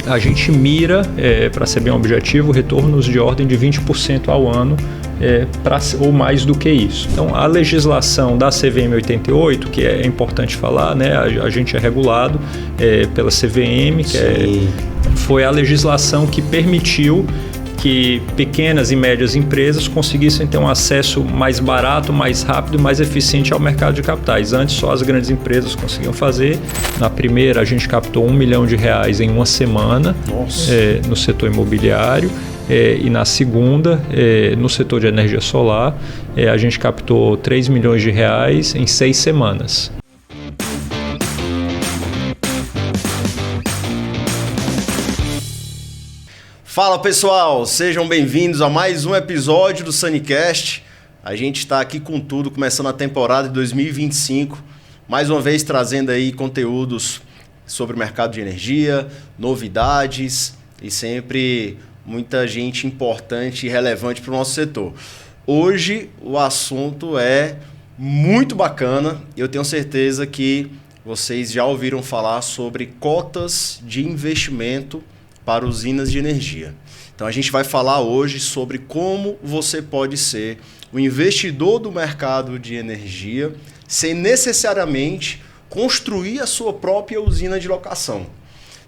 a gente mira, para ser bem objetivo, retornos de ordem de 20% ao ano, ou mais do que isso. Então, a legislação da CVM 88, que é importante falar, né, a gente é regulado pela CVM, que foi a legislação que permitiu que pequenas e médias empresas conseguissem ter um acesso mais barato, mais rápido e mais eficiente ao mercado de capitais. Antes, só as grandes empresas conseguiam fazer. Na primeira, a gente captou R$1 milhão em uma semana no setor imobiliário. E na segunda, no setor de energia solar, a gente captou R$3 milhões em 6 semanas. Fala pessoal, sejam bem-vindos a mais um episódio do Sunnycast. A gente está aqui com tudo, começando a temporada de 2025, mais uma vez trazendo aí conteúdos sobre o mercado de energia, novidades e sempre muita gente importante e relevante para o nosso setor. Hoje o assunto é muito bacana, eu tenho certeza que vocês já ouviram falar sobre cotas de investimento para usinas de energia. Então a gente vai falar hoje sobre como você pode ser o investidor do mercado de energia sem necessariamente construir a sua própria usina de locação.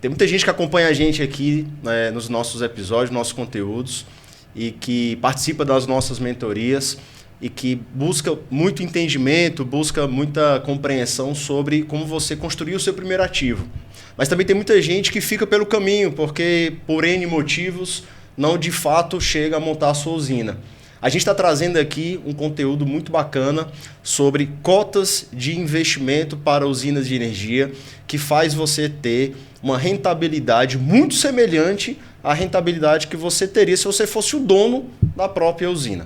Tem muita gente que acompanha a gente aqui, né, nos nossos episódios, nossos conteúdos, e que participa das nossas mentorias e que busca muito entendimento, busca muita compreensão sobre como você construir o seu primeiro ativo. Mas também tem muita gente que fica pelo caminho, porque por N motivos não de fato chega a montar a sua usina. A gente está trazendo aqui um conteúdo muito bacana sobre cotas de investimento para usinas de energia, que faz você ter uma rentabilidade muito semelhante à rentabilidade que você teria se você fosse o dono da própria usina.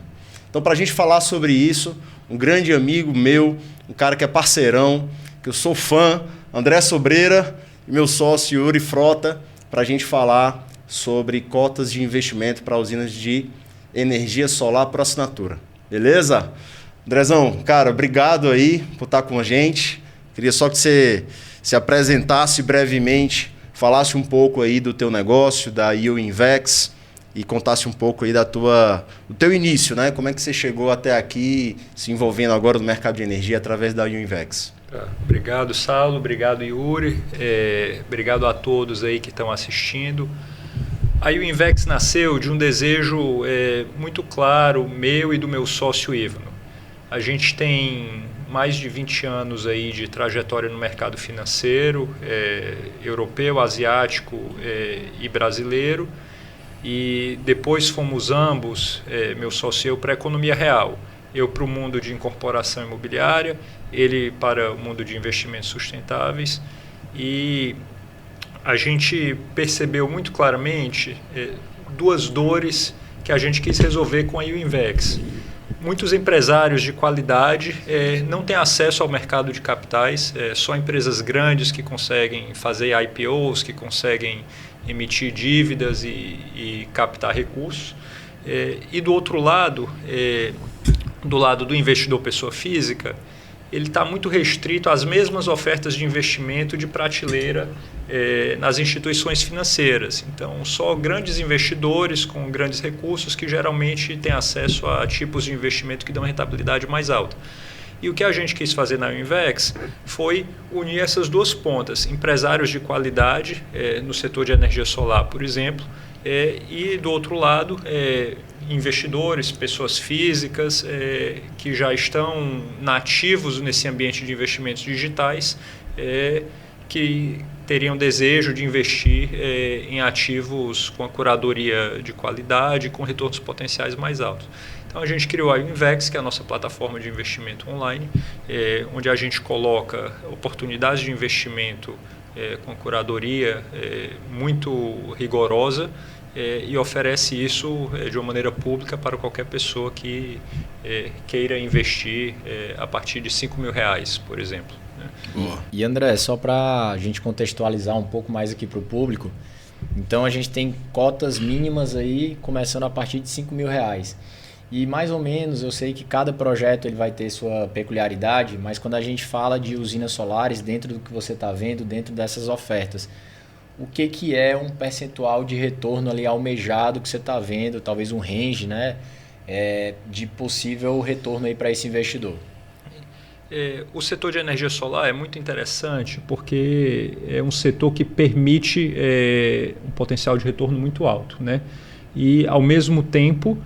Então, para a gente falar sobre isso, um grande amigo meu, um cara que é parceirão, que eu sou fã, André Sobreira, e meu sócio Yuri Frota, para a gente falar sobre cotas de investimento para usinas de energia solar por assinatura. Beleza? Andrezão, cara, obrigado aí por estar com a gente. Queria só que você se apresentasse brevemente, falasse um pouco aí do teu negócio, da UInvex, e contasse um pouco aí do teu início, né? Como é que você chegou até aqui, se envolvendo agora no mercado de energia através da UInvex? Obrigado, Saulo. Obrigado, Yuri. Obrigado a todos aí que estão assistindo. A UInvex nasceu de um desejo muito claro meu e do meu sócio Ivano. A gente tem mais de 20 anos aí de trajetória no mercado financeiro, europeu, asiático e brasileiro. E depois fomos ambos, meu sócio e eu, para a economia real. Eu para o mundo de incorporação imobiliária, ele para o mundo de investimentos sustentáveis. E a gente percebeu muito claramente duas dores que a gente quis resolver com a UInvex. Muitos empresários de qualidade não têm acesso ao mercado de capitais, só empresas grandes que conseguem fazer IPOs, que conseguem emitir dívidas e captar recursos. E do outro lado, do lado do investidor pessoa física, ele está muito restrito às mesmas ofertas de investimento de prateleira nas instituições financeiras. Então, só grandes investidores com grandes recursos que geralmente têm acesso a tipos de investimento que dão rentabilidade mais alta. E o que a gente quis fazer na UInvex foi unir essas duas pontas, empresários de qualidade no setor de energia solar, por exemplo, e do outro lado, investidores, pessoas físicas que já estão nativos nesse ambiente de investimentos digitais, que teriam desejo de investir em ativos com a curadoria de qualidade, com retornos potenciais mais altos. Então a gente criou a UInvex, que é a nossa plataforma de investimento online, onde a gente coloca oportunidades de investimento com curadoria muito rigorosa e oferece isso de uma maneira pública para qualquer pessoa que queira investir a partir de R$5 mil, por exemplo. Boa. E André, só para a gente contextualizar um pouco mais aqui para o público, então a gente tem cotas mínimas aí começando a partir de R$5 mil. E mais ou menos, eu sei que cada projeto ele vai ter sua peculiaridade, mas quando a gente fala de usinas solares, dentro do que você está vendo, dentro dessas ofertas, o que é um percentual de retorno ali almejado que você está vendo, talvez um range, né, de possível retorno aí para esse investidor. O setor de energia solar é muito interessante porque é um setor que permite um potencial de retorno muito alto, né? E, ao mesmo tempo,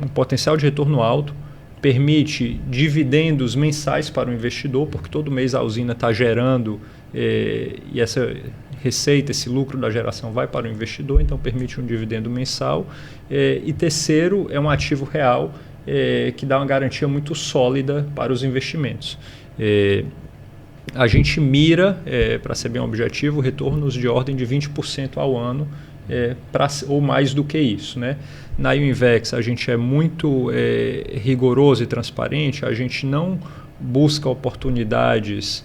um potencial de retorno alto permite dividendos mensais para o investidor, porque todo mês a usina está gerando e essa receita, esse lucro da geração vai para o investidor, então permite um dividendo mensal. E terceiro, é um ativo real que dá uma garantia muito sólida para os investimentos. A gente mira, para ser bem objetivo, retornos de ordem de 20% ao ano, ou mais do que isso, né? Na Uinvex a gente é muito rigoroso e transparente, a gente não busca oportunidades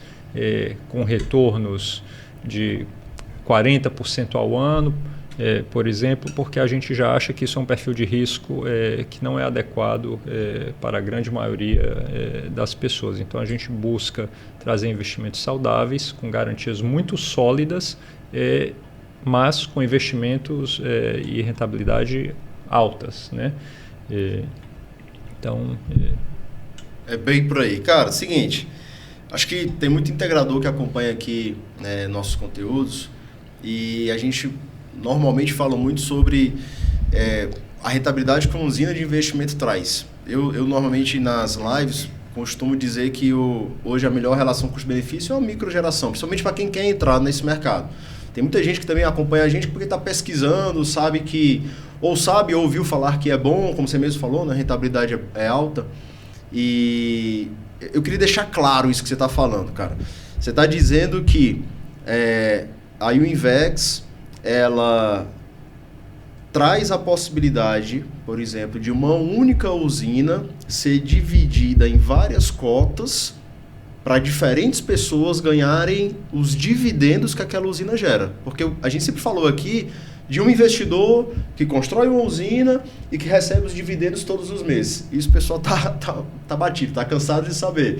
com retornos de 40% ao ano, por exemplo, porque a gente já acha que isso é um perfil de risco que não é adequado para a grande maioria das pessoas. Então a gente busca trazer investimentos saudáveis, com garantias muito sólidas, mas com investimentos e rentabilidade altas, né? Então... É bem por aí. Cara, seguinte, acho que tem muito integrador que acompanha aqui nossos conteúdos e a gente normalmente fala muito sobre a rentabilidade que uma usina de investimento traz. Eu normalmente nas lives costumo dizer que hoje a melhor relação custo-benefício é a microgeração, principalmente para quem quer entrar nesse mercado. Tem muita gente que também acompanha a gente porque está pesquisando, sabe ou ouviu falar que é bom, como você mesmo falou, né? A rentabilidade é alta. E eu queria deixar claro isso que você está falando, cara. Você está dizendo que a Uinvex, ela traz a possibilidade, por exemplo, de uma única usina ser dividida em várias cotas para diferentes pessoas ganharem os dividendos que aquela usina gera. Porque a gente sempre falou aqui de um investidor que constrói uma usina e que recebe os dividendos todos os meses. Isso o pessoal tá batido, tá cansado de saber.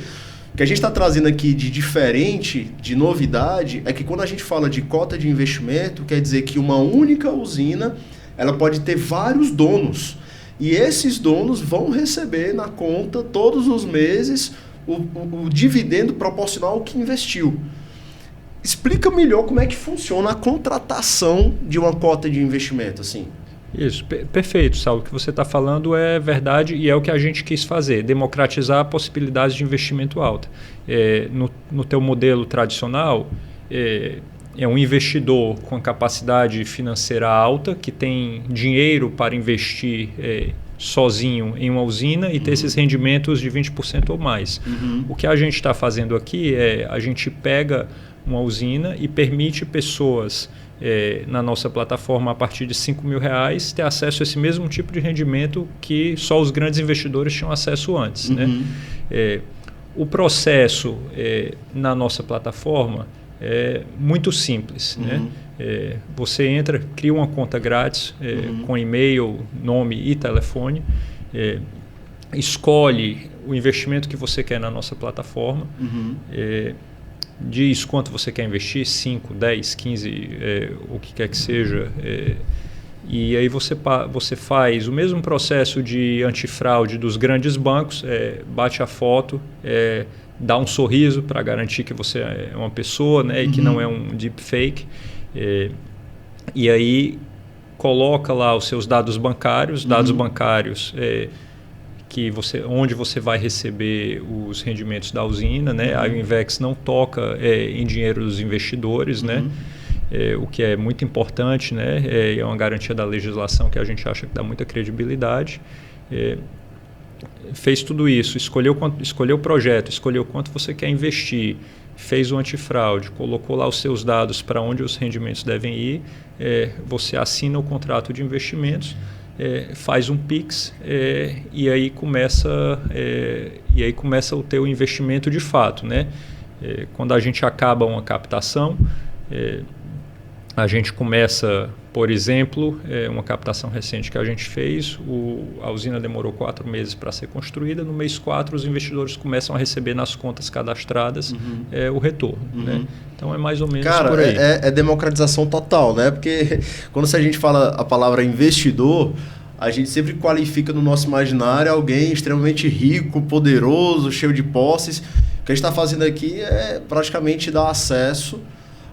O que a gente está trazendo aqui de diferente, de novidade, é que quando a gente fala de cota de investimento, quer dizer que uma única usina ela pode ter vários donos. E esses donos vão receber na conta todos os meses o dividendo proporcional ao que investiu. Explica melhor como é que funciona a contratação de uma cota de investimento, assim. Isso, perfeito, Saulo. O que você está falando é verdade e é o que a gente quis fazer, democratizar possibilidades de investimento alta. No teu modelo tradicional, é um investidor com capacidade financeira alta, que tem dinheiro para investir sozinho em uma usina e ter esses rendimentos de 20% ou mais. O que a gente está fazendo aqui a gente pega uma usina e permite pessoas na nossa plataforma a partir de R$5.000 ter acesso a esse mesmo tipo de rendimento que só os grandes investidores tinham acesso antes. Né? O processo na nossa plataforma é muito simples. Né? Você entra, cria uma conta grátis com e-mail, nome e telefone, escolhe o investimento que você quer na nossa plataforma, diz quanto você quer investir, 5, 10, 15, o que quer que seja, e aí você faz o mesmo processo de antifraude dos grandes bancos, bate a foto, dá um sorriso para garantir que você é uma pessoa, né, e que não é um deepfake, e aí coloca lá os seus dados bancários, onde você vai receber os rendimentos da usina, né? A Uinvex não toca em dinheiro dos investidores, né? O que é muito importante, né? É uma garantia da legislação que a gente acha que dá muita credibilidade. Fez tudo isso, escolheu o projeto, escolheu quanto você quer investir, fez o antifraude, colocou lá os seus dados para onde os rendimentos devem ir, você assina o contrato de investimentos, faz um Pix e aí começa o teu investimento de fato, né? Quando a gente acaba uma captação, A gente começa, por exemplo, uma captação recente que a gente fez, a usina demorou 4 meses para ser construída, no mês 4 os investidores começam a receber nas contas cadastradas o retorno. Né? Então é mais ou menos por aí. É democratização total, né? Porque quando a gente fala a palavra investidor, a gente sempre qualifica no nosso imaginário alguém extremamente rico, poderoso, cheio de posses. O que a gente está fazendo aqui é praticamente dar acesso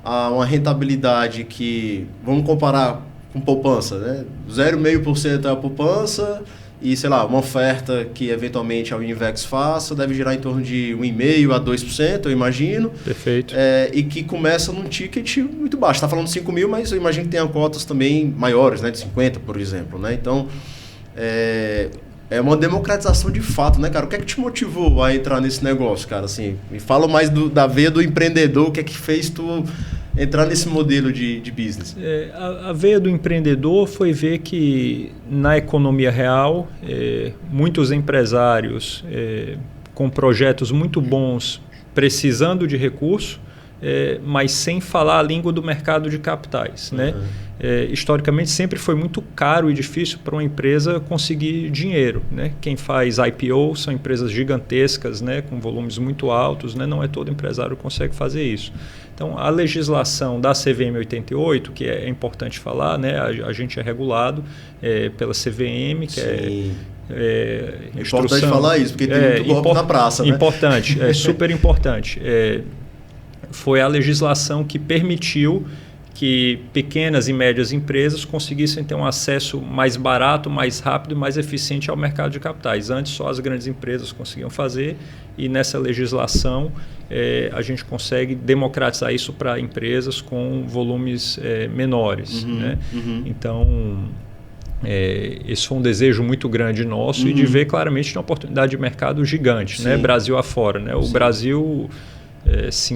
a uma rentabilidade que, vamos comparar com poupança, né? 0,5% é a poupança e, sei lá, uma oferta que eventualmente a Univex faça deve girar em torno de 1,5% a 2%, eu imagino. Perfeito. E que começa num ticket muito baixo. Está falando de 5 mil, mas eu imagino que tenha cotas também maiores, né? De 50, por exemplo, né? Então, é uma democratização de fato, né, cara? O que é que te motivou a entrar nesse negócio, cara? Assim, me fala mais da veia do empreendedor, o que é que fez tu entrar nesse modelo de business? A veia do empreendedor foi ver que na economia real, muitos empresários com projetos muito bons, precisando de recurso, mas sem falar a língua do mercado de capitais, né? Historicamente sempre foi muito caro e difícil para uma empresa conseguir dinheiro, né? Quem faz IPO são empresas gigantescas, né? Com volumes muito altos, né? Não é todo empresário que consegue fazer isso. Então a legislação da CVM 88, que é importante falar, né? A gente é regulado pela CVM, que é importante falar isso, porque tem muito golpe na praça, né? Importante, super importante. Foi a legislação que permitiu que pequenas e médias empresas conseguissem ter um acesso mais barato, mais rápido e mais eficiente ao mercado de capitais. Antes só as grandes empresas conseguiam fazer e nessa legislação a gente consegue democratizar isso para empresas com volumes menores. Né? Então, esse foi um desejo muito grande nosso e de ver claramente uma oportunidade de mercado gigante, né? Brasil afora. Né? O Brasil...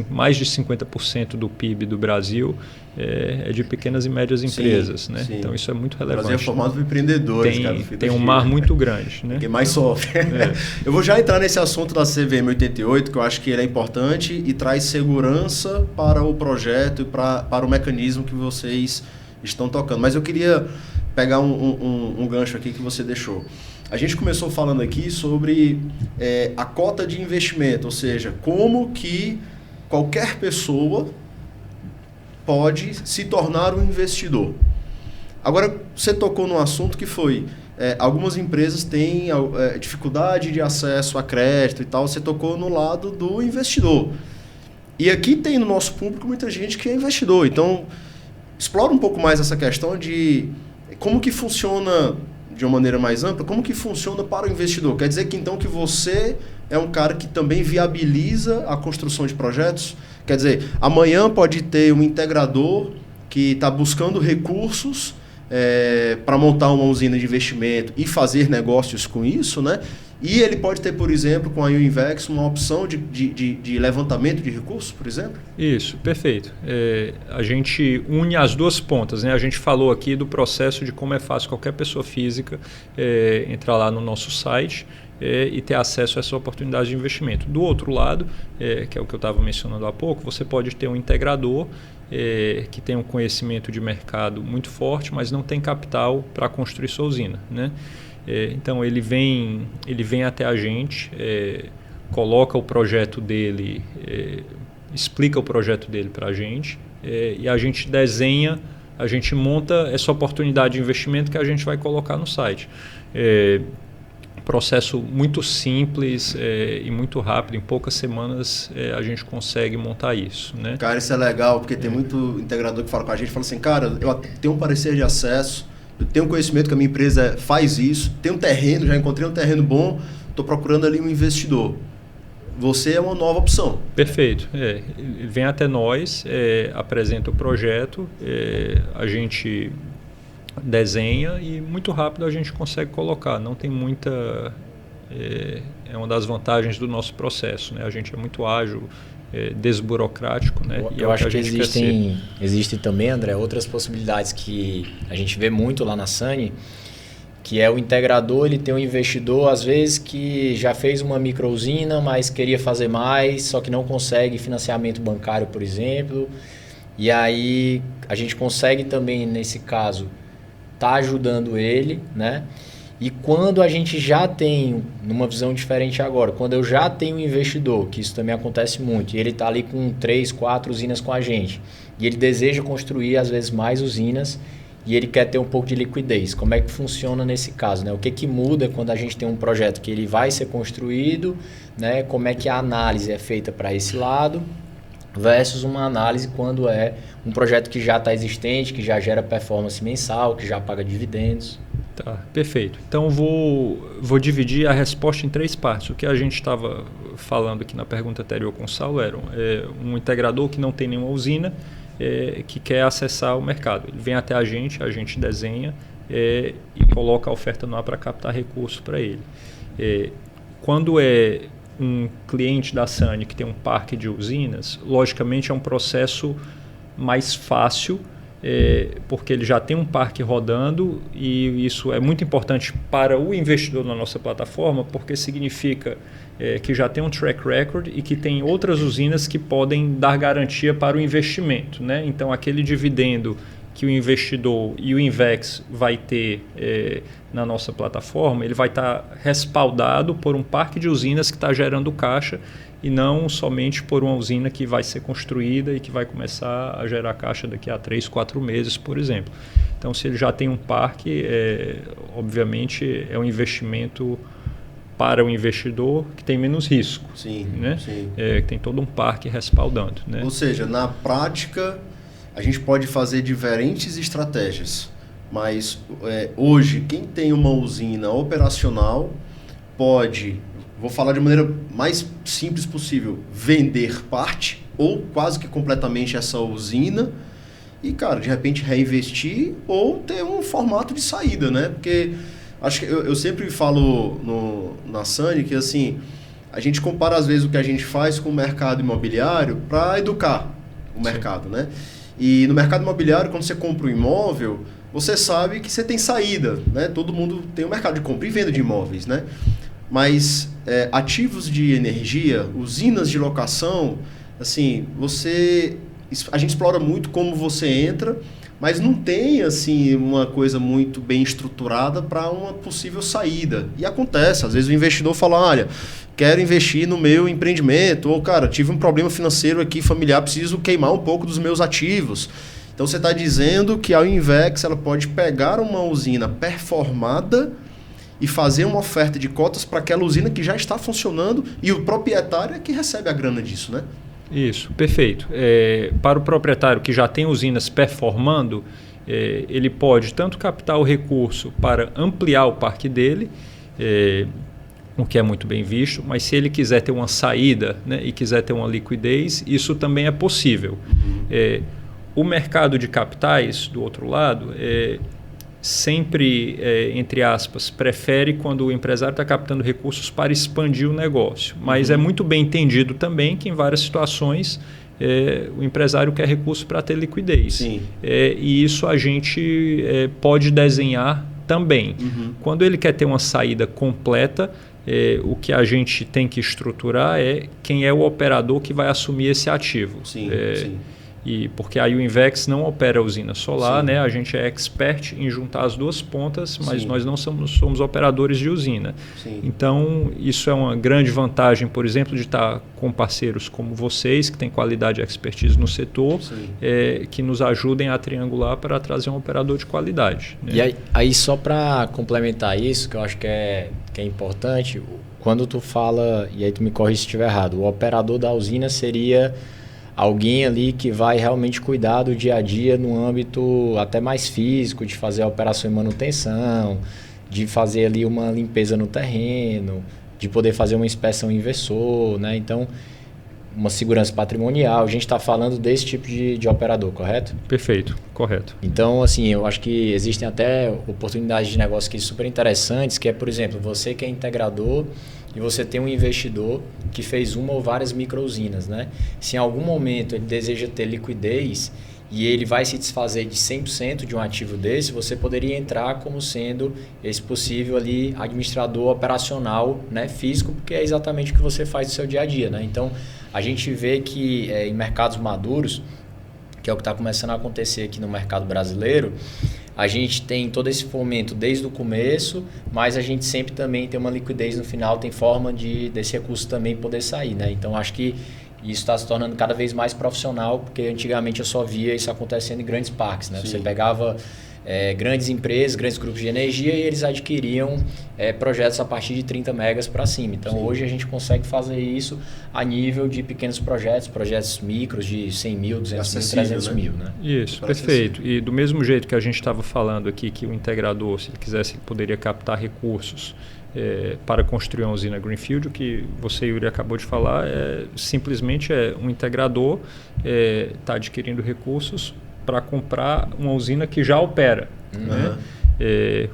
mais de 50% do PIB do Brasil é de pequenas e médias empresas, né? Então isso é muito relevante. O Brasil é formado por empreendedores, tem um mar muito grande, né? Quem mais sofre. Eu vou já entrar nesse assunto da CVM 88, que eu acho que ele é importante e traz segurança para o projeto e para o mecanismo que vocês estão tocando. Mas eu queria pegar um gancho aqui que você deixou. A gente começou falando aqui sobre a cota de investimento, ou seja, como que qualquer pessoa pode se tornar um investidor. Agora, você tocou num assunto que foi, algumas empresas têm dificuldade de acesso a crédito e tal, você tocou no lado do investidor. E aqui tem no nosso público muita gente que é investidor, então explora um pouco mais essa questão de como que funciona... de uma maneira mais ampla, como que funciona para o investidor? Quer dizer que então que você é um cara que também viabiliza a construção de projetos? Quer dizer, amanhã pode ter um integrador que está buscando recursos para montar uma usina de investimento e fazer negócios com isso, né? E ele pode ter, por exemplo, com a Univex, uma opção de levantamento de recursos, por exemplo? Isso, perfeito. A gente une as duas pontas, né? A gente falou aqui do processo de como é fácil qualquer pessoa física entrar lá no nosso site e ter acesso a essa oportunidade de investimento. Do outro lado, que é o que eu estava mencionando há pouco, você pode ter um integrador que tem um conhecimento de mercado muito forte, mas não tem capital para construir sua usina, né? Então ele vem até a gente, coloca o projeto dele, explica o projeto dele para a gente e a gente desenha, a gente monta essa oportunidade de investimento que a gente vai colocar no site. Processo muito simples e muito rápido, em poucas semanas a gente consegue montar isso, né? Cara, isso é legal, porque tem muito integrador que fala com a gente, fala assim, cara, eu tenho um parecer de acesso, eu tenho conhecimento que a minha empresa faz isso, tem um terreno, já encontrei um terreno bom, estou procurando ali um investidor. Você é uma nova opção. Perfeito. Ele vem até nós, apresenta o projeto, a gente desenha e muito rápido a gente consegue colocar. Não tem muita... É uma das vantagens do nosso processo, né? A gente é muito ágil, desburocrático, né? Eu acho que existem também, André, outras possibilidades que a gente vê muito lá na Sani, que é o integrador, ele tem um investidor, às vezes, que já fez uma microusina, mas queria fazer mais, só que não consegue financiamento bancário, por exemplo. E aí a gente consegue também, nesse caso, tá ajudando ele, né? E quando a gente já tem, numa visão diferente agora, quando eu já tenho um investidor, que isso também acontece muito, e ele está ali com 3, 4 usinas com a gente, e ele deseja construir, às vezes, mais usinas, e ele quer ter um pouco de liquidez. Como é que funciona nesse caso, né? O que muda quando a gente tem um projeto que ele vai ser construído, né? Como é que a análise é feita para esse lado, versus uma análise quando é um projeto que já está existente, que já gera performance mensal, que já paga dividendos. Tá, perfeito. Então vou dividir a resposta em 3 partes. O que a gente estava falando aqui na pergunta anterior com o Saulo era um integrador que não tem nenhuma usina, que quer acessar o mercado. Ele vem até a gente desenha e coloca a oferta no ar para captar recurso para ele. Quando é um cliente da SANY que tem um parque de usinas, logicamente é um processo mais fácil, porque ele já tem um parque rodando, e isso é muito importante para o investidor na nossa plataforma, porque significa que já tem um track record e que tem outras usinas que podem dar garantia para o investimento, né? Então, aquele dividendo que o investidor e o Invex vai ter na nossa plataforma, ele vai estar respaldado por um parque de usinas que está gerando caixa, e não somente por uma usina que vai ser construída e que vai começar a gerar caixa daqui a 3, 4 meses, por exemplo. Então, se ele já tem um parque, obviamente é um investimento para o investidor que tem menos risco. Sim, né? sim. Que tem todo um parque respaldando. Né? Ou seja, na prática, a gente pode fazer diferentes estratégias, mas hoje, quem tem uma usina operacional pode, vou falar de maneira mais simples possível, vender parte ou quase que completamente essa usina e, cara, de repente reinvestir ou ter um formato de saída, né? Porque acho que eu sempre falo na SANY que, assim, a gente compara às vezes o que a gente faz com o mercado imobiliário para educar o mercado, né? E no mercado imobiliário, quando você compra um imóvel, você sabe que você tem saída, né? Todo mundo tem um mercado de compra e venda de imóveis, né? Mas ativos de energia, usinas de locação, assim, a gente explora muito como você entra, mas não tem assim uma coisa muito bem estruturada para uma possível saída. E acontece, às vezes o investidor fala, olha, quero investir no meu empreendimento, ou, cara, tive um problema financeiro aqui familiar, preciso queimar um pouco dos meus ativos. Então você está dizendo que a Invex ela pode pegar uma usina performada e fazer uma oferta de cotas para aquela usina que já está funcionando, e o proprietário é que recebe a grana disso, né? Isso, perfeito. Para o proprietário que já tem usinas performando, ele pode tanto captar o recurso para ampliar o parque dele, o que é muito bem visto, mas se ele quiser ter uma saída, né, e quiser ter uma liquidez, isso também é possível. O mercado de capitais, do outro lado, sempre, entre aspas, prefere quando o empresário está captando recursos para expandir o negócio. Mas é muito bem entendido também que em várias situações o empresário quer recurso para ter liquidez. Sim. E isso a gente pode desenhar também. Quando ele quer ter uma saída completa, o que a gente tem que estruturar é quem é o operador que vai assumir esse ativo. Sim, sim. Porque aí o Invex não opera a usina solar, Sim. né? A gente é expert em juntar as duas pontas, mas Sim. nós não somos operadores de usina. Sim. Então, isso é uma grande vantagem, por exemplo, de estar com parceiros como vocês, que têm qualidade e expertise no setor, que nos ajudem a triangular para trazer um operador de qualidade. Né? E aí só para complementar isso, que eu acho que é importante, quando tu fala, e aí tu me corrige se estiver errado, o operador da usina seria alguém ali que vai realmente cuidar do dia a dia no âmbito até mais físico, de fazer a operação e manutenção, de fazer ali uma limpeza no terreno, de poder fazer uma inspeção inversor, né? Então, uma segurança patrimonial. A gente está falando desse tipo de operador, correto? Perfeito, correto. Então, assim, eu acho que existem até oportunidades de negócio que super interessantes, que é, por exemplo, você que é integrador e você tem um investidor que fez uma ou várias micro-usinas, né? Se em algum momento ele deseja ter liquidez e ele vai se desfazer de 100% de um ativo desse, você poderia entrar como sendo esse possível ali administrador operacional, né, físico, porque é exatamente o que você faz no seu dia a dia, né? Então, a gente vê que em mercados maduros, que é o que está começando a acontecer aqui no mercado brasileiro, a gente tem todo esse fomento desde o começo, mas a gente sempre também tem uma liquidez no final, tem forma desse recurso também poder sair, né? Então, acho que isso está se tornando cada vez mais profissional, porque antigamente eu só via isso acontecendo em grandes parques, né? Sim. Você pegava grandes empresas, grandes grupos de energia e eles adquiriam projetos a partir de 30 megas para cima. Então, sim, hoje a gente consegue fazer isso a nível de pequenos projetos micros de 100 mil, 200 mil, 300 mil. Né? Isso, perfeito. E do mesmo jeito que a gente estava falando aqui, que o integrador, se ele quisesse, ele poderia captar recursos para construir uma usina Greenfield, o que você, Yuri, acabou de falar, simplesmente um integrador está adquirindo recursos para comprar uma usina que já opera, né?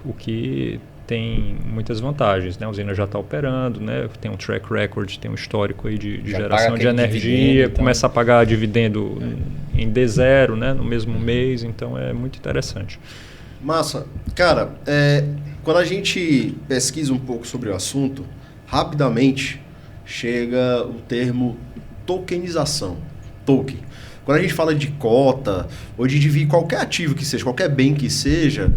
O que tem muitas vantagens, né? A usina já está operando, né? Tem um track record, tem um histórico aí de geração de energia, então começa a pagar dividendo em D0, né? No mesmo mês, então é muito interessante. Massa. Cara, quando a gente pesquisa um pouco sobre o assunto, rapidamente chega o termo tokenização. Token. Quando a gente fala de cota, ou de dividir qualquer ativo que seja, qualquer bem que seja,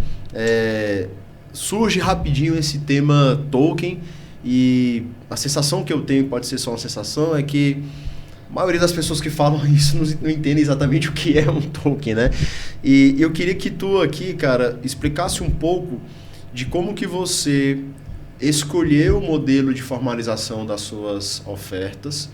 surge rapidinho esse tema token, e a sensação que eu tenho, pode ser só uma sensação, é que a maioria das pessoas que falam isso não entendem exatamente o que é um token, né? E eu queria que tu aqui, cara, explicasse um pouco de como que você escolheu o modelo de formalização das suas ofertas,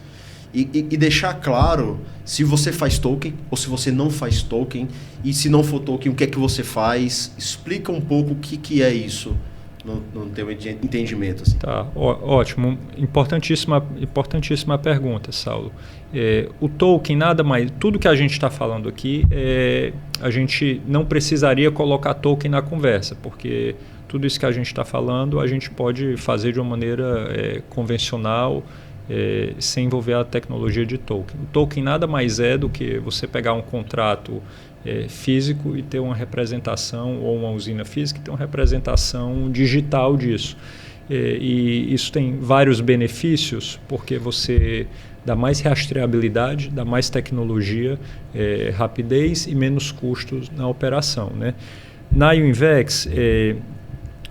e deixar claro se você faz token ou se você não faz token, e se não for token, o que é que você faz. Explica um pouco o que é isso no teu entendimento. Assim. Tá, ótimo. Importantíssima pergunta, Saulo. O token, nada mais... Tudo que a gente está falando aqui, a gente não precisaria colocar token na conversa, porque tudo isso que a gente está falando, a gente pode fazer de uma maneira convencional, sem envolver a tecnologia de token. O token nada mais é do que você pegar um contrato físico e ter uma representação, ou uma usina física e ter uma representação digital disso. E isso tem vários benefícios, porque você dá mais rastreabilidade, dá mais tecnologia, rapidez e menos custos na operação, né? Na Uinvex,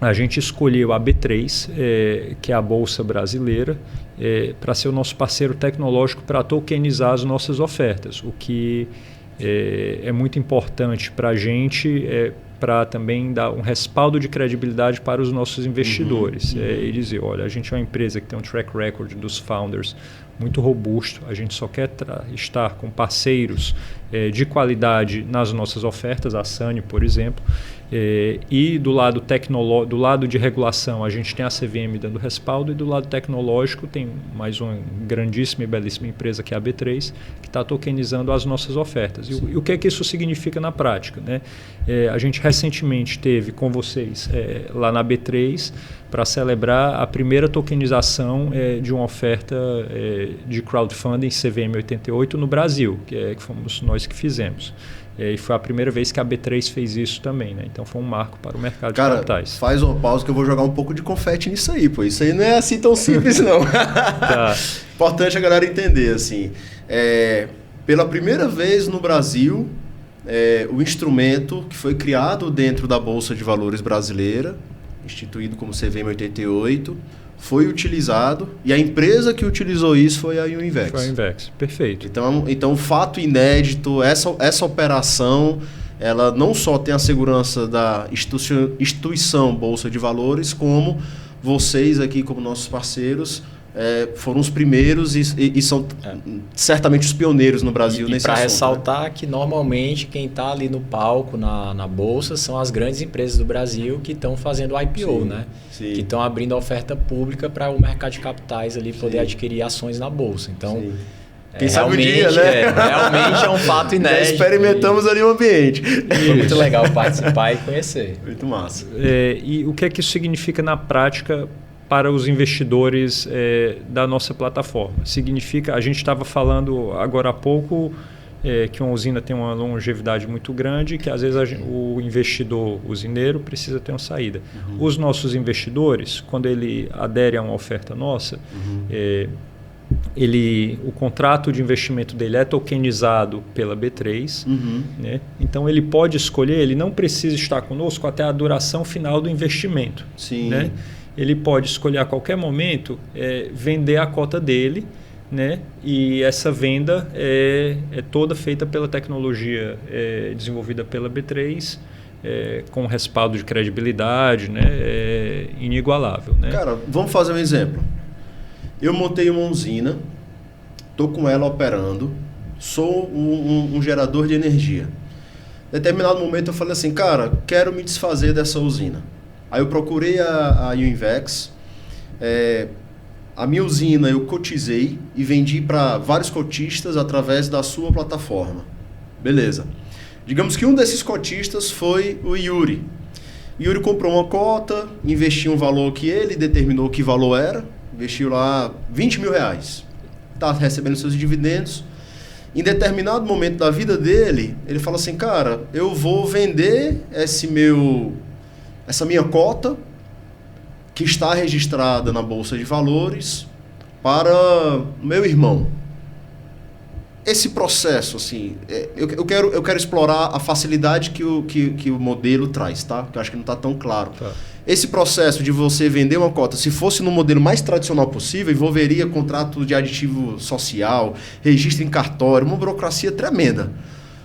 a gente escolheu a B3, que é a Bolsa Brasileira, para ser o nosso parceiro tecnológico para tokenizar as nossas ofertas, o que é muito importante para a gente, para também dar um respaldo de credibilidade para os nossos investidores. E dizer, olha, a gente é uma empresa que tem um track record dos founders muito robusto, a gente só quer estar com parceiros de qualidade nas nossas ofertas, a Sany, por exemplo, e do lado do lado de regulação a gente tem a CVM dando respaldo, e do lado tecnológico tem mais uma grandíssima e belíssima empresa que é a B3, que está tokenizando as nossas ofertas. E o que é que isso significa na prática, né? A gente recentemente teve com vocês lá na B3 para celebrar a primeira tokenização de uma oferta de crowdfunding CVM 88 no Brasil, que fomos nós que fizemos. E foi a primeira vez que a B3 fez isso também, né? Então foi um marco para o mercado de capitais. Faz uma pausa que eu vou jogar um pouco de confete nisso aí, pô. Isso aí não é assim tão simples, não. Tá. Importante a galera entender, assim. Pela primeira vez no Brasil, o instrumento que foi criado dentro da Bolsa de Valores brasileira, instituído como CVM 88, foi utilizado, e a empresa que utilizou isso foi a Uinvex. Foi a Uinvex, perfeito. Então fato inédito, essa operação, ela não só tem a segurança da instituição Bolsa de Valores, como vocês aqui, como nossos parceiros, foram os primeiros e são certamente os pioneiros no Brasil nesse assunto. Para ressaltar, né, que normalmente quem está ali no palco, na Bolsa, são as grandes empresas do Brasil que estão fazendo IPO, sim, né? Sim. Que estão abrindo a oferta pública para o mercado de capitais ali poder adquirir ações na Bolsa. Então, quem sabe o dia, né? Realmente é um fato inédito. Já experimentamos ali o ambiente. Foi muito legal participar e conhecer. Muito massa. E o que é que isso significa na prática para os investidores da nossa plataforma? Significa, a gente estava falando agora há pouco que uma usina tem uma longevidade muito grande, que às vezes o investidor usineiro precisa ter uma saída. Os nossos investidores, quando ele adere a uma oferta nossa, o contrato de investimento dele é tokenizado pela B3, né? Então ele pode escolher, ele não precisa estar conosco até a duração final do investimento. Sim. Né? Ele pode escolher a qualquer momento vender a cota dele, né? E essa venda é toda feita pela tecnologia desenvolvida pela B3, com respaldo de credibilidade, né? Inigualável. Né? Cara, vamos fazer um exemplo. Eu montei uma usina, estou com ela operando, sou um gerador de energia. Em determinado momento eu falei assim, cara, quero me desfazer dessa usina. Aí eu procurei a Uinvex, a minha usina eu cotizei e vendi para vários cotistas através da sua plataforma. Beleza. Digamos que um desses cotistas foi o Yuri. O Yuri comprou uma cota, investiu um valor que ele determinou que valor era, investiu lá 20 mil reais. Está recebendo seus dividendos. Em determinado momento da vida dele, ele fala assim, cara, eu vou vender essa minha cota, que está registrada na Bolsa de Valores, para meu irmão. Esse processo, assim, eu quero explorar a facilidade que o modelo traz, tá? Que eu acho que não está tão claro. Tá. Esse processo de você vender uma cota, se fosse no modelo mais tradicional possível, envolveria contrato de aditivo social, registro em cartório, uma burocracia tremenda.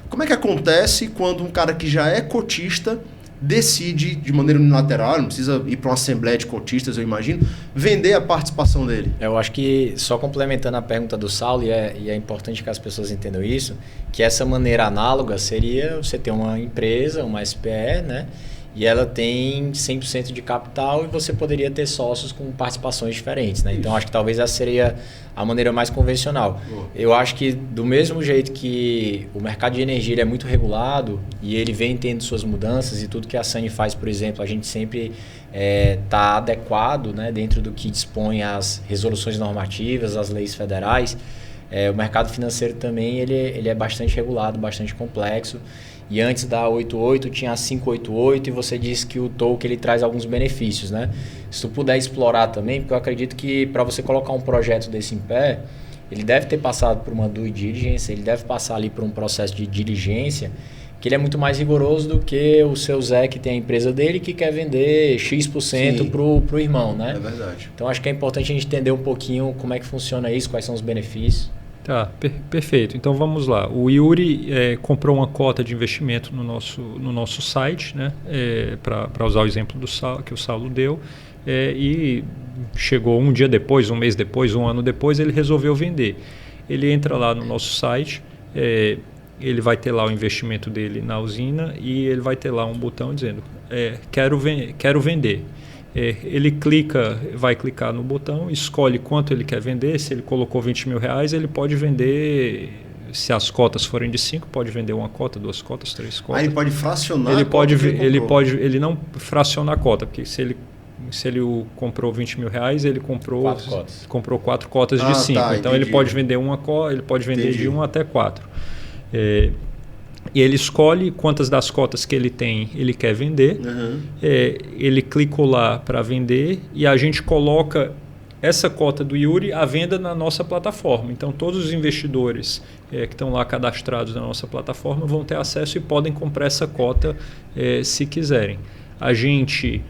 Como é que acontece quando um cara que já é cotista decide, de maneira unilateral, não precisa ir para uma assembleia de cotistas, eu imagino, vender a participação dele? Eu acho que, só complementando a pergunta do Saulo, e é importante que as pessoas entendam isso, que essa maneira análoga seria você ter uma empresa, uma SPE, né? E ela tem 100% de capital e você poderia ter sócios com participações diferentes, né? Então, acho que talvez essa seria a maneira mais convencional. Eu acho que do mesmo jeito que o mercado de energia ele é muito regulado e ele vem tendo suas mudanças e tudo que a SANI faz, por exemplo, a gente sempre está adequado, né, dentro do que dispõe as resoluções normativas, as leis federais. O mercado financeiro também ele é bastante regulado, bastante complexo. E antes da 88 tinha a 588 e você disse que o token ele traz alguns benefícios, né? Se tu puder explorar também, porque eu acredito que para você colocar um projeto desse em pé, ele deve ter passado por uma due diligence, ele deve passar ali por um processo de diligência, que ele é muito mais rigoroso do que o seu Zé que tem a empresa dele que quer vender X% pro irmão, né? É verdade. Então acho que é importante a gente entender um pouquinho como é que funciona isso, quais são os benefícios. Tá, perfeito. Então vamos lá. O Yuri comprou uma cota de investimento no nosso site, né? Para usar o exemplo que o Saulo deu, e chegou um dia depois, um mês depois, um ano depois, ele resolveu vender. Ele entra lá no nosso site, ele vai ter lá o investimento dele na usina e ele vai ter lá um botão dizendo quero vender. Ele vai clicar no botão, escolhe quanto ele quer vender. Se ele colocou 20 mil reais, ele pode vender, se as cotas forem de 5, pode vender uma cota, 2 cotas, 3 cotas. Ele pode fracionar ele não fraciona a cota, porque se ele comprou 20 mil reais, ele comprou 4 cotas de 5. Então entendi. ele pode vender ele pode vender de 1 até 4. E ele escolhe quantas das cotas que ele tem ele quer vender. Ele clica lá para vender e a gente coloca essa cota do Yuri à venda na nossa plataforma. Então todos os investidores que estão lá cadastrados na nossa plataforma vão ter acesso e podem comprar essa cota se quiserem. A gente,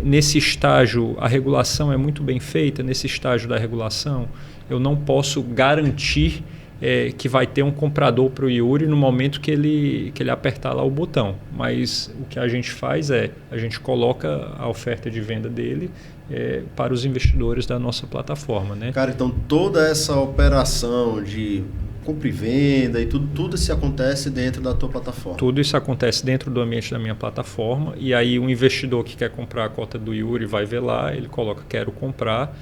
nesse estágio, a regulação é muito bem feita. Nesse estágio da regulação, eu não posso garantir que vai ter um comprador para o Yuri no momento que ele apertar lá o botão. Mas o que a gente faz a gente coloca a oferta de venda dele para os investidores da nossa plataforma. Né? Cara, então toda essa operação de compra e venda e tudo isso acontece dentro da tua plataforma? Tudo isso acontece dentro do ambiente da minha plataforma e aí o investidor que quer comprar a cota do Yuri vai ver lá, ele coloca quero comprar,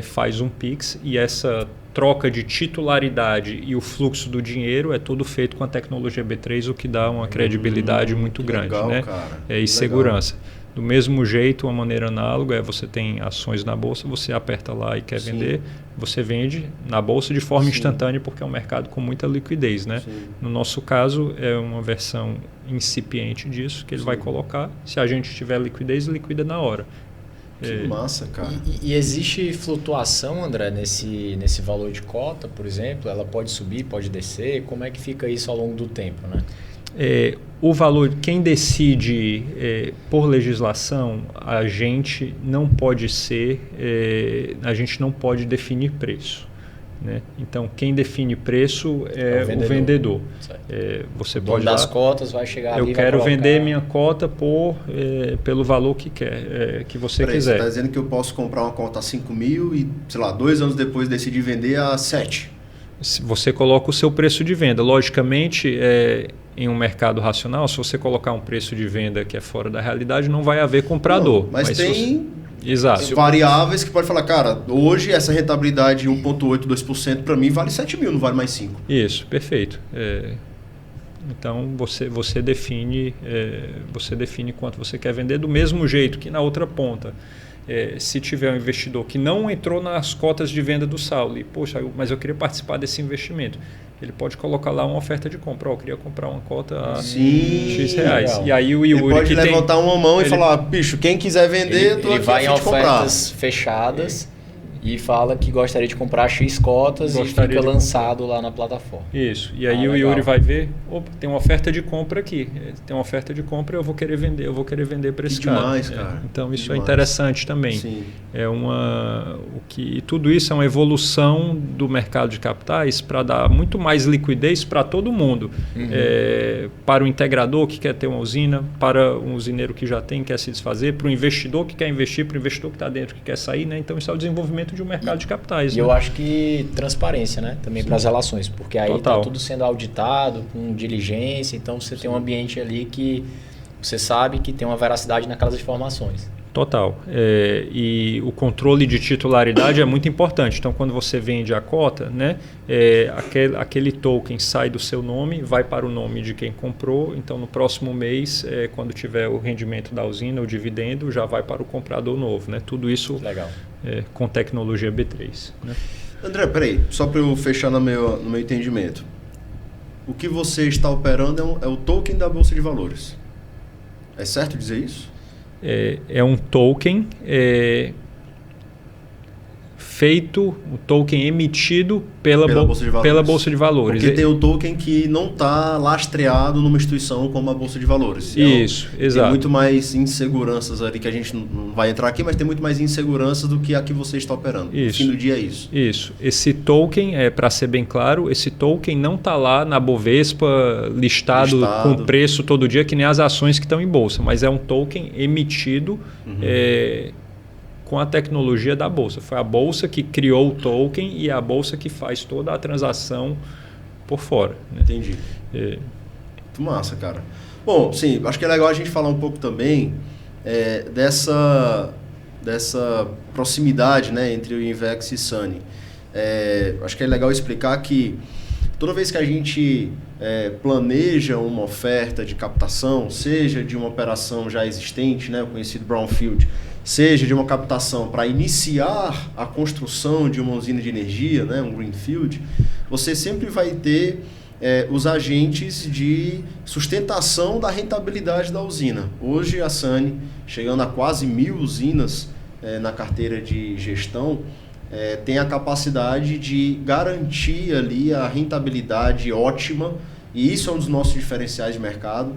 faz um Pix e essa troca de titularidade e o fluxo do dinheiro é todo feito com a tecnologia B3, o que dá uma credibilidade muito grande, legal, né? Cara. E segurança. Do mesmo jeito, uma maneira análoga você tem ações na bolsa, você aperta lá e quer vender, você vende na bolsa de forma instantânea porque é um mercado com muita liquidez, né? No nosso caso é uma versão incipiente disso que ele vai colocar. Se a gente tiver liquidez, liquida na hora. Que massa, cara. E existe flutuação, André, nesse valor de cota, por exemplo? Ela pode subir, pode descer? Como é que fica isso ao longo do tempo, né? O valor, quem decide por legislação, a gente não pode definir preço. Né? Então, quem define preço é o vendedor. Você pode das cotas vai chegar ali. Eu quero vender minha cota pelo valor que você quiser. Você está dizendo que eu posso comprar uma cota a 5 mil e, sei lá, 2 anos depois decidir vender a 7? Você coloca o seu preço de venda. Logicamente, em um mercado racional, se você colocar um preço de venda que é fora da realidade, não vai haver comprador. Não, mas tem... Exato. Variáveis que pode falar, cara, hoje essa rentabilidade de 1,8%, 2% para mim vale 7 mil, não vale mais 5. Isso, perfeito. Então você define quanto você quer vender do mesmo jeito que na outra ponta. Se tiver um investidor que não entrou nas cotas de venda do Saulo e, poxa, mas eu queria participar desse investimento, ele pode colocar lá uma oferta de compra. Eu queria comprar uma cota a X reais. Legal. E aí o Yuri ele pode levantar uma mão e falar, bicho, quem quiser vender, ele vai em ofertas fechadas e fala que gostaria de comprar X cotas e fica lançado lá na plataforma. Isso. E aí o Yuri vai ver, opa, tem uma oferta de compra aqui. Tem uma oferta de compra, eu vou querer vender para esse cara. Demais, cara. Então isso é interessante também. Sim. Tudo isso é uma evolução do mercado de capitais para dar muito mais liquidez para todo mundo. Para o integrador que quer ter uma usina, para um usineiro que já tem, quer se desfazer, para o investidor que quer investir, para o investidor que está dentro que quer sair. Né? Então isso é o desenvolvimento de um mercado de capitais. E eu acho que transparência, né? Também para as relações, porque aí está tudo sendo auditado com diligência, então você tem um ambiente ali que você sabe que tem uma veracidade naquelas informações. Total. E o controle de titularidade é muito importante. Então, quando você vende a cota, né, aquele token sai do seu nome, vai para o nome de quem comprou. Então, no próximo mês, quando tiver o rendimento da usina, o dividendo, já vai para o comprador novo. Né? Tudo isso com tecnologia B3. Né? André, peraí, só para eu fechar no meu entendimento. O que você está operando é o token da Bolsa de Valores. É certo dizer isso? É um token feito, um token emitido pela Bolsa de Valores. Porque tem o token que não está lastreado numa instituição como a Bolsa de Valores. Isso, exato. Tem muito mais inseguranças ali que a gente não vai entrar aqui, mas tem muito mais inseguranças do que a que você está operando. Isso. No fim do dia é isso. Isso. Esse token, para ser bem claro, esse token não está lá na Bovespa listado com preço todo dia, que nem as ações que estão em bolsa, mas é um token emitido com a tecnologia da Bolsa. Foi a Bolsa que criou o token e a Bolsa que faz toda a transação por fora. Né? Entendi. Muito massa, cara. Bom, sim, acho que é legal a gente falar um pouco também dessa proximidade, né, entre o Invex e Sunny. Acho que é legal explicar que toda vez que a gente planeja uma oferta de captação, seja de uma operação já existente, né, o conhecido Brownfield, seja de uma captação para iniciar a construção de uma usina de energia, né, um Greenfield, você sempre vai ter os agentes de sustentação da rentabilidade da usina. Hoje a Sunny, chegando a quase 1.000 usinas na carteira de gestão, tem a capacidade de garantir ali a rentabilidade ótima, e isso é um dos nossos diferenciais de mercado.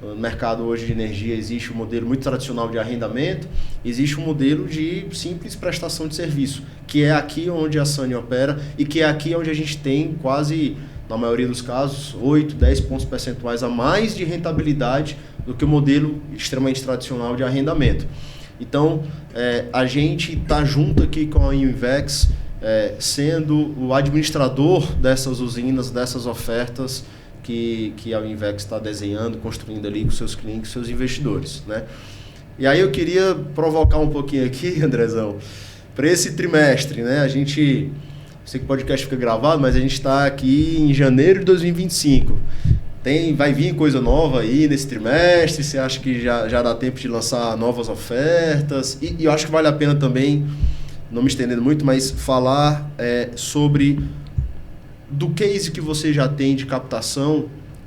No mercado hoje de energia existe um modelo muito tradicional de arrendamento, existe um modelo de simples prestação de serviço, que é aqui onde a Sunny opera e que é aqui onde a gente tem quase, na maioria dos casos, 8, 10 pontos percentuais a mais de rentabilidade do que o modelo extremamente tradicional de arrendamento. Então, a gente está junto aqui com a Invex, sendo o administrador dessas usinas, dessas ofertas que a Invex está desenhando, construindo ali com seus clientes, seus investidores, né? E aí eu queria provocar um pouquinho aqui, Andrezão, para esse trimestre, né? A gente, sei que o podcast fica gravado, mas a gente está aqui em janeiro de 2025. Vai vir coisa nova aí nesse trimestre? Você acha que já dá tempo de lançar novas ofertas? E eu acho que vale a pena também, não me estendendo muito, mas falar do case que você já tem de captação,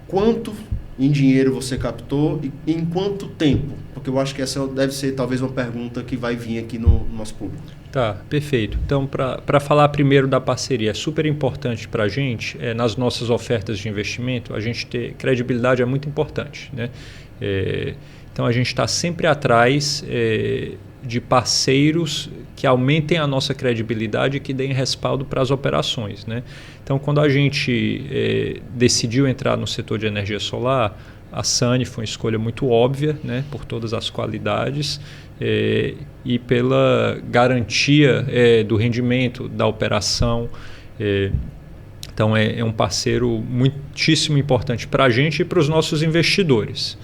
quanto em dinheiro você captou e em quanto tempo? Porque eu acho que essa deve ser talvez uma pergunta que vai vir aqui no nosso público. Tá, perfeito. Então, para falar primeiro da parceria, é super importante para a gente, nas nossas ofertas de investimento, a gente ter credibilidade é muito importante, né? Então, a gente está sempre atrás de parceiros que aumentem a nossa credibilidade e que deem respaldo para as operações, né? Então, quando a gente decidiu entrar no setor de energia solar, a SANY foi uma escolha muito óbvia, né, por todas as qualidades e pela garantia do rendimento da operação. Então, é um parceiro muitíssimo importante para a gente e para os nossos investidores.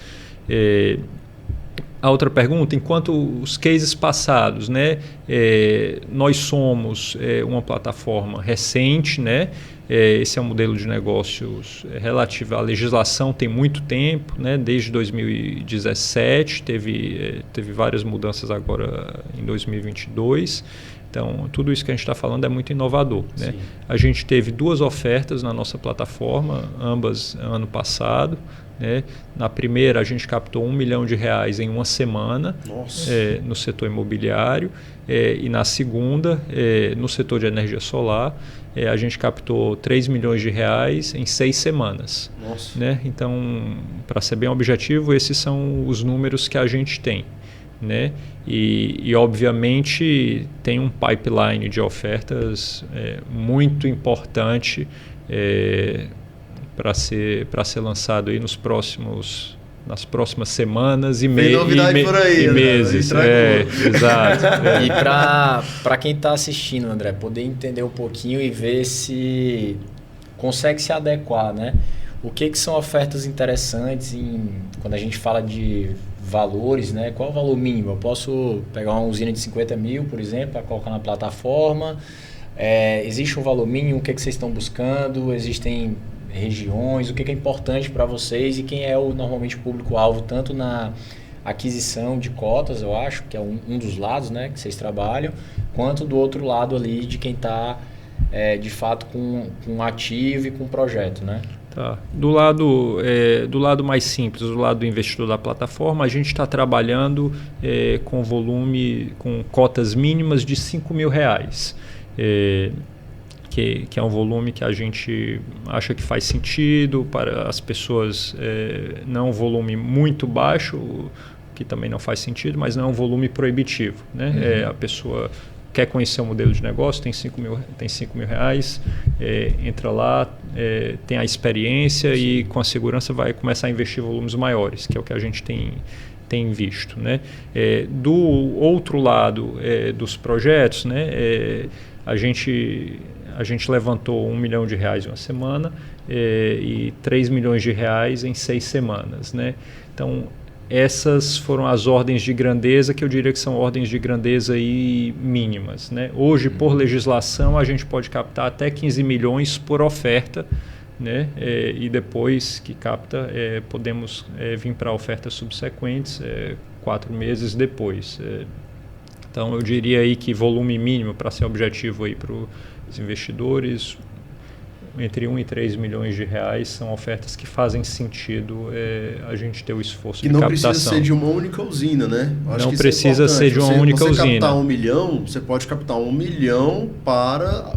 A outra pergunta, enquanto os cases passados, né, nós somos uma plataforma recente, né, esse é um modelo de negócios relativo à legislação, tem muito tempo, né, desde 2017, teve várias mudanças agora em 2022. Então, tudo isso que a gente está falando é muito inovador, né? A gente teve 2 ofertas na nossa plataforma, ambas ano passado. Né? Na primeira, a gente captou R$1 milhão em uma semana no setor imobiliário e na segunda, no setor de energia solar, a gente captou R$3 milhões em 6 semanas. Né? Então, para ser bem objetivo, esses são os números que a gente tem. Né? E obviamente tem um pipeline de ofertas muito importante para ser lançado aí nas próximas semanas e meses. Exato. E para quem está assistindo, André, poder entender um pouquinho e ver se consegue se adequar, né? O que são ofertas interessantes quando a gente fala de valores, né? Qual é o valor mínimo? Eu posso pegar uma usina de 50 mil, por exemplo, para colocar na plataforma. Existe um valor mínimo? O que vocês estão buscando? Existem regiões? O que é importante para vocês? E quem é normalmente o público-alvo, tanto na aquisição de cotas, eu acho, que é um dos lados, né, que vocês trabalham, quanto do outro lado ali de quem está, de fato, com ativo e com projeto, né? Tá. Do lado mais simples, do lado do investidor da plataforma, a gente está trabalhando com volume, com cotas mínimas de R$5 mil. Que é um volume que a gente acha que faz sentido para as pessoas, não é um volume muito baixo, que também não faz sentido, mas não é um volume proibitivo. Né? A pessoa quer conhecer o modelo de negócio, tem R$5 mil, entra lá, tem a experiência e com a segurança vai começar a investir volumes maiores, que é o que a gente tem visto. Né? Do outro lado dos projetos, né, a gente levantou R$1 milhão em uma semana e R$3 milhões em 6 semanas. Né? Então, essas foram as ordens de grandeza que eu diria que são ordens de grandeza aí mínimas. Né? Hoje, por legislação, a gente pode captar até 15 milhões por oferta, né? E depois que capta, podemos vir para ofertas subsequentes 4 meses depois. Então, eu diria aí que volume mínimo para ser objetivo aí para os investidores, entre 1 e 3 milhões de reais são ofertas que fazem sentido a gente ter o esforço de captação. Que não precisa ser de uma única usina, né? Não precisa ser de uma única usina. Você captar 1 milhão, você pode captar 1 milhão para,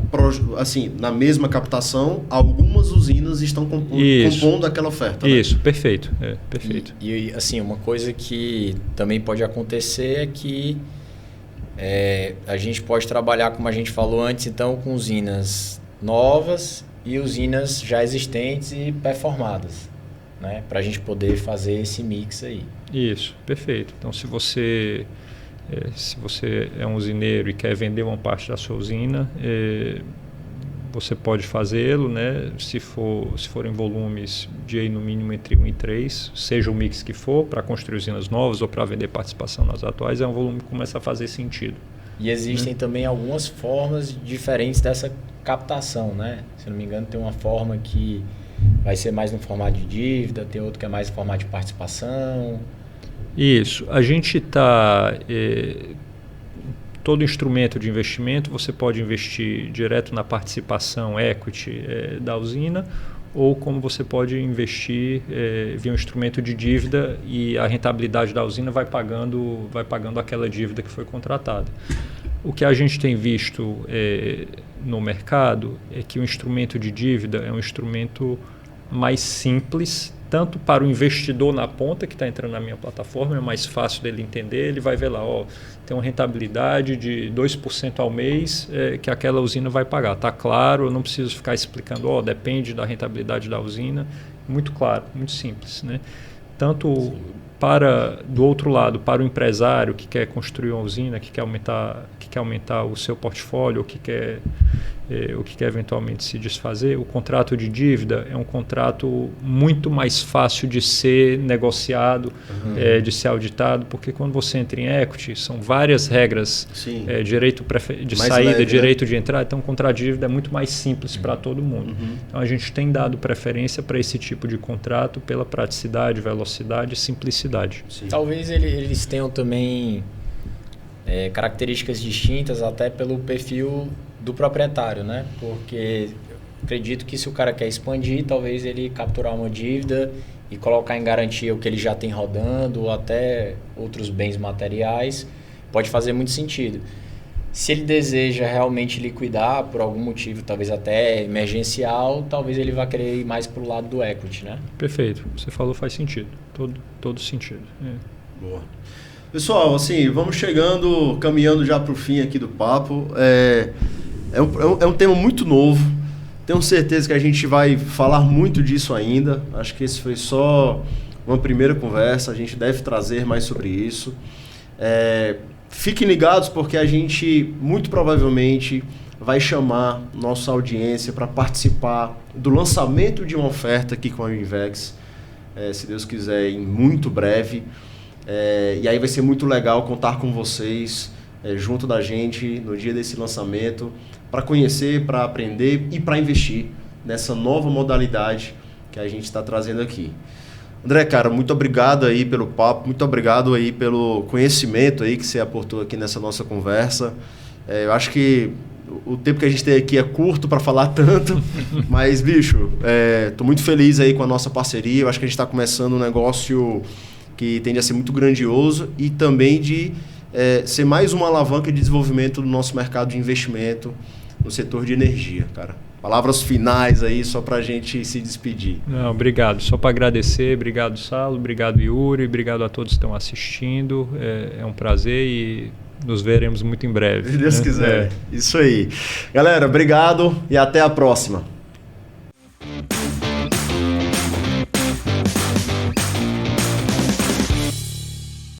assim, na mesma captação, algumas usinas estão compondo aquela oferta. Né? Isso, perfeito. Perfeito. E assim, uma coisa que também pode acontecer é que a gente pode trabalhar, como a gente falou antes, então, com usinas novas e usinas já existentes e performadas, né? Para a gente poder fazer esse mix aí. Isso, perfeito. Então, se você é um usineiro e quer vender uma parte da sua usina, você pode fazê-lo, né? Se for em volumes de aí, no mínimo entre 1 e 3, seja o mix que for, para construir usinas novas ou para vender participação nas atuais, é um volume que começa a fazer sentido. E existem também algumas formas diferentes dessa captação, né? Se não me engano, tem uma forma que vai ser mais no formato de dívida, tem outro que é mais no formato de participação. Isso. A gente está... todo instrumento de investimento, você pode investir direto na participação equity da usina ou como você pode investir via um instrumento de dívida e a rentabilidade da usina vai pagando aquela dívida que foi contratada. O que a gente tem visto no mercado é que o instrumento de dívida é um instrumento mais simples, tanto para o investidor na ponta que está entrando na minha plataforma, é mais fácil dele entender, ele vai ver lá, tem uma rentabilidade de 2% ao mês que aquela usina vai pagar. Está claro, eu não preciso ficar explicando, depende da rentabilidade da usina. Muito claro, muito simples, né? Tanto do outro lado, para o empresário que quer construir uma usina, que quer aumentar o seu portfólio, ou que quer eventualmente se desfazer, o contrato de dívida é um contrato muito mais fácil de ser negociado, de ser auditado, porque quando você entra em equity, são várias regras, direito de mais saída, leve, direito de entrada, então o contrato de dívida é muito mais simples para todo mundo. Então a gente tem dado preferência para esse tipo de contrato pela praticidade, velocidade e simplicidade. Sim. Talvez eles tenham também características distintas até pelo perfil do proprietário, né? Porque acredito que se o cara quer expandir, talvez ele capturar uma dívida e colocar em garantia o que ele já tem rodando ou até outros bens materiais pode fazer muito sentido. Se ele deseja realmente liquidar por algum motivo, talvez até emergencial, talvez ele vá querer ir mais para o lado do equity, né? Perfeito. Você falou, faz sentido. Todo sentido. Boa. Pessoal, assim, vamos caminhando já para o fim aqui do papo. É um tema muito novo. Tenho certeza que a gente vai falar muito disso ainda. Acho que esse foi só uma primeira conversa. A gente deve trazer mais sobre isso. Fiquem ligados porque a gente muito provavelmente vai chamar nossa audiência para participar do lançamento de uma oferta aqui com a Invex, se Deus quiser, em muito breve. E aí vai ser muito legal contar com vocês junto da gente no dia desse lançamento para conhecer, para aprender e para investir nessa nova modalidade que a gente está trazendo aqui. André, cara, muito obrigado aí pelo papo, muito obrigado aí pelo conhecimento aí que você aportou aqui nessa nossa conversa. Eu acho que o tempo que a gente tem aqui é curto para falar tanto, mas, bicho, tô muito feliz aí com a nossa parceria. Eu acho que a gente está começando um negócio que tende a ser muito grandioso e também de ser mais uma alavanca de desenvolvimento do nosso mercado de investimento no setor de energia, cara. Palavras finais aí, só para a gente se despedir. Não, obrigado. Só para agradecer. Obrigado, Saulo. Obrigado, Yuri. Obrigado a todos que estão assistindo. É um prazer e nos veremos muito em breve. Se Deus quiser. Isso aí. Galera, obrigado e até a próxima.